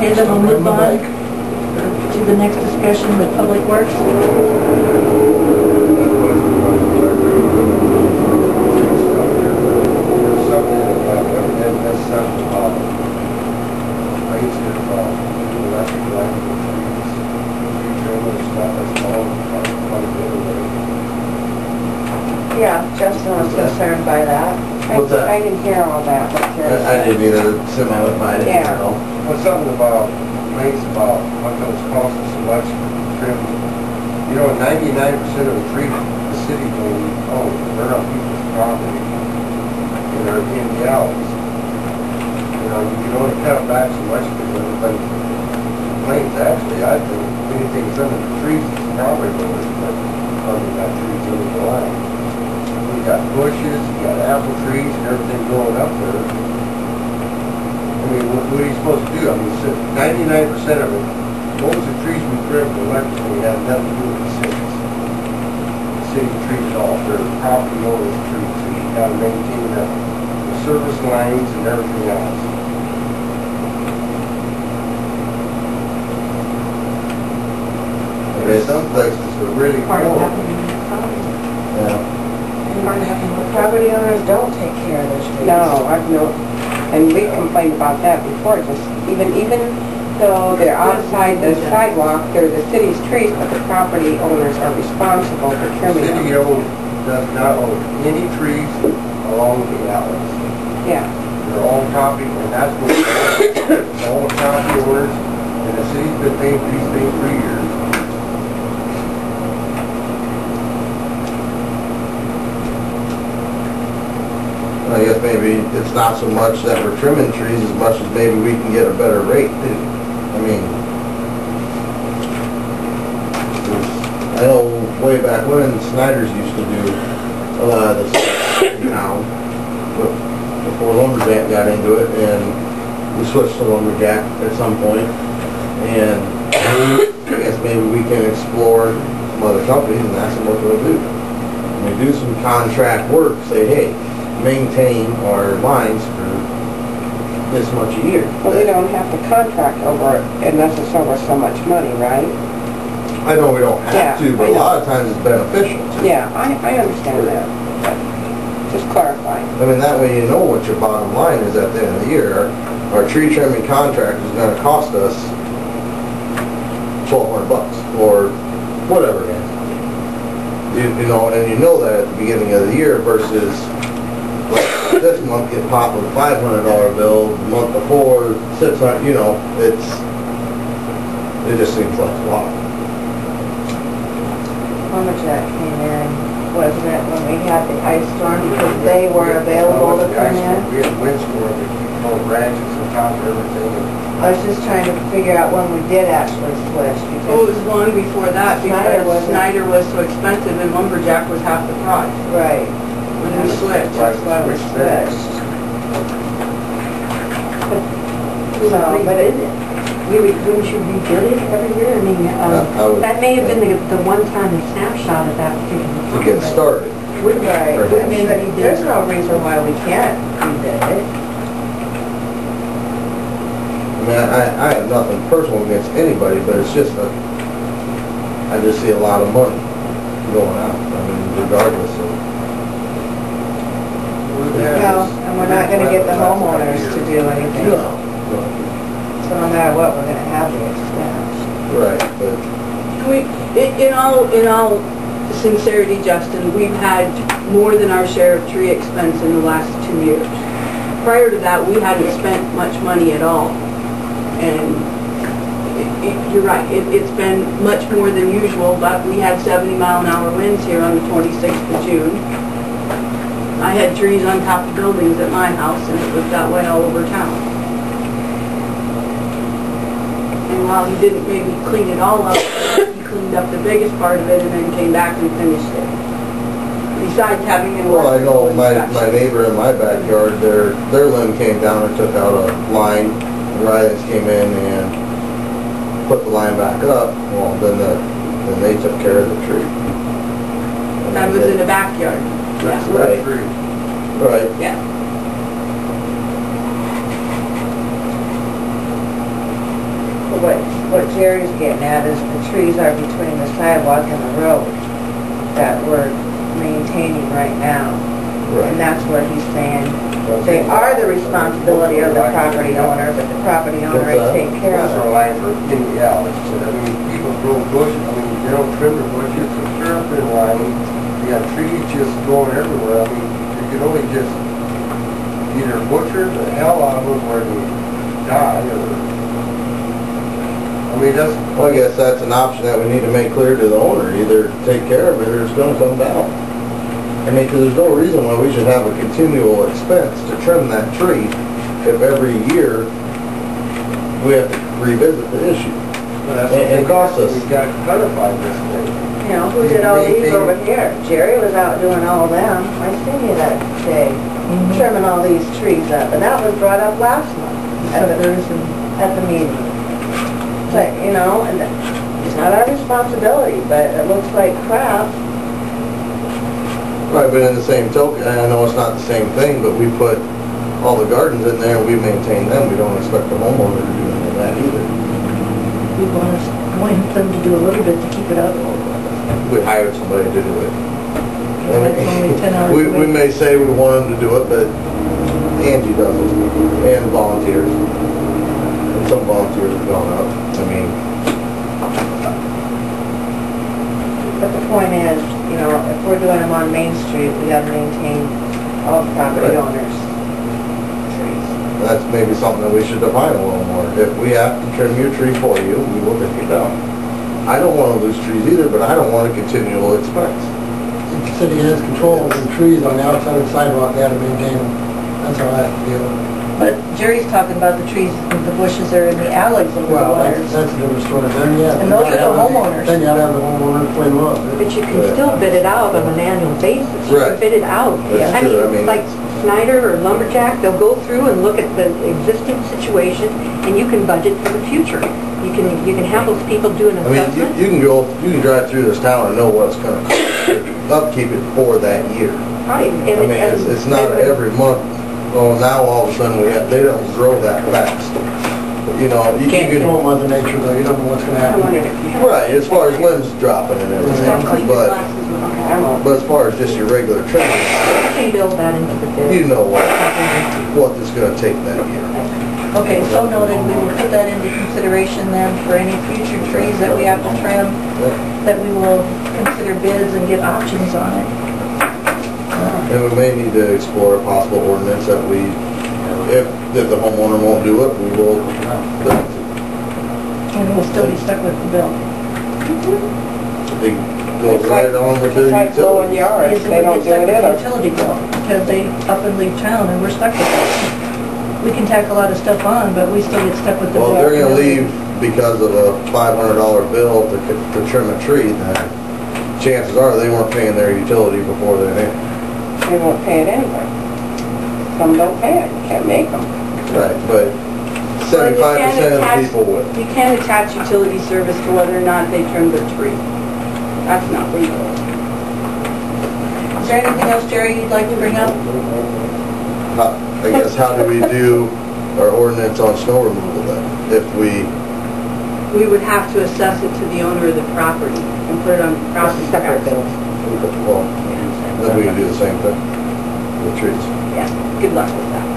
And then we'll move on to the next discussion with Public Works. Yeah, Justin was concerned by that. What's that? I didn't hear all that. I didn't either. Semi with mine. I didn't know. Well, something about, complaints about what those cost us so much for trim. You know, 99% of the trees the city don't own. They're on people's property. And they're in the alleys. You know, you can only cut them back so much because everybody complains. Actually, I think anything's under the trees is property owners, but probably got trees under the line. You got bushes, you got apple trees and everything growing up there. I mean, what are you supposed to do? I mean, 99% of it, most of the trees we trim electrically have nothing to do with the cities. The city trees it all. They're property owners' trees, so you gotta maintain the service lines and everything else. There's some places that are really poor. Yeah. Property owners don't take care of their streets. No, I've no, and we complained about that before, just even though they're outside the sidewalk, they're the city's trees, but the property owners are responsible for trimming them. City does not own any trees along the alleys. Yeah. They're all property, and that's what it's all the property owners, and the city's been paying for these things for years. I guess maybe it's not so much that we're trimming trees as much as maybe we can get a better rate too. I mean, I know way back when Snyder's used to do a lot of this in town, before Lumberjack got into it, and we switched to Lumberjack at some point, and I guess maybe we can explore some other companies and ask them what they'll do. When we do some contract work, say, hey, maintain our lines for this much a year. Well, we don't have to contract over it unless it's over so much money, right? I know we don't have to, but a lot of times it's beneficial to. Yeah, I understand that, but just clarifying. I mean, that way you know what your bottom line is at the end of the year. Our tree trimming contract is going to cost us $1,200 or whatever it is. You know, and you know that at the beginning of the year versus this month get popped with a $500 bill, the month before $600. You know, it just seems like a lot. Lumberjack came in, wasn't it, when we had the ice storm, because they were available to come in? We had windstorm, they keep all branches on top of everything. I was just trying to figure out when we did actually switch, Oh, it because... was long before that because Snyder was so expensive and Lumberjack was half the price. Right. When we switched. That's why we switched. So, but we should rebuild it every year. I mean, that may have been the one-time snapshot of that particular To time. get started. Right. I mean, there's no reason why we can't rebid it. I mean, I have nothing personal against anybody, but it's just I just see a lot of money going out. I mean, regardless of. Well, and we're not gonna get the homeowners to do anything. No. So no matter what, we're gonna have the expense. Right, but. In all sincerity, Justin, we've had more than our share of tree expense in the last 2 years. Prior to that, we hadn't spent much money at all. And you're right, it's been much more than usual, but we had 70-mile-an-hour winds here on the 26th of June. I had trees on top of buildings at my house, and it was that way all over town. And while he didn't maybe clean it all up, he cleaned up the biggest part of it and then came back and finished it. Besides having an Well, I know electrical my neighbor in my backyard, their limb came down and took out a line. The Ryans came in and put the line back up. Well, then they took care of the tree. That was in the backyard. That's Yeah. Right. Right. Yeah. what Jerry's getting at is the trees are between the sidewalk and the road that we're maintaining right now. And that's where he's saying they are the responsibility of the property owner, but the property owner is taking care of Those are it. lines for any else. I mean, people grow bushes, I mean, they don't trim the bushes, they're up in line. You got trees just growing everywhere. I mean, you can only just either butcher the hell out of them or they die or, I mean, that's. Well, I guess that's an option that we need to make clear to the owner, either take care of it or it's gonna come down. I mean, 'cause there's no reason why we should have a continual expense to trim that tree if every year we have to revisit the issue. And it costs us. We've got to codify this thing. You know, who did all these over here? Jerry was out doing all them. I seen you that day, trimming all these trees up, and that was brought up last month at the meeting. But, you know, and it's not our responsibility, but it looks like crap. Right, but in the same token, and I know it's not the same thing, but we put all the gardens in there and we maintain them. We don't expect the homeowner to do any of that either. We want them to do a little bit to keep it up. We hired somebody to do it. That's only 10 hours a We week. may say we want them to do it, but Angie does it, and volunteers. And some volunteers have gone up. I mean, But the point is, you know, if we're doing them on Main Street, we gotta maintain all property Right. owners' trees. that's maybe something that we should define a little more. If we have to trim your tree for you, we will take it down. I don't want to lose trees either, but I don't want a continual expense. The city has control of the trees on the outside of the sidewalk, they have to maintain them. That's how I feel. But Jerry's talking about the trees, the bushes that are in the alleys of the Well, wires. that's a different story. Then, yeah. And those are the homeowners. Then you gotta have the homeowner clean them up. But you can still bid it out on an annual basis. You can Right. bid it out. That's I true. I mean, mean- like Snyder or Lumberjack, they'll go through and look at the existing situation, and you can budget for the future. You can have those people do an I mean, assessment. you can drive through this town and know what it's gonna cost to upkeep it for that year. Right. I mean, it's not every month, well, now all of a sudden they don't grow that fast. But, you know, you You can, don't want Mother Nature though, you don't know what's gonna I wondered happen. if you have... right, as far as limbs dropping and everything, but as far as just your regular trimming, You can build that into the bid. you know what it's gonna take that year. Okay, so noted, we will put that into consideration then for any future trees that we have to trim, that we will consider bids and get options on it. And we may need to explore a possible ordinance that we, if the homeowner won't do it, we will, And we'll still be stuck with the bill. they go right on with their It's like blowing utilities. yards, Is they don't we do get it stuck with the either. utility bill, because they up and leave town and we're stuck with it. We can tack a lot of stuff on, but we still get stuck with the bill. Well, if they're gonna leave because of a $500 bill to trim a tree, then chances are they weren't paying their utility before they. They won't pay it anyway. Some don't pay it, you can't make them. Right, but 75% of the people would. You can't attach utility service to whether or not they trim their tree. That's not legal. Is there anything else, Jerry, you'd like to bring up? I guess, how do we do our ordinance on snow removal then? If we, We would have to assess it to the owner of the property and put it on property tax. well, then we can do the same thing with trees. Yeah, good luck with that.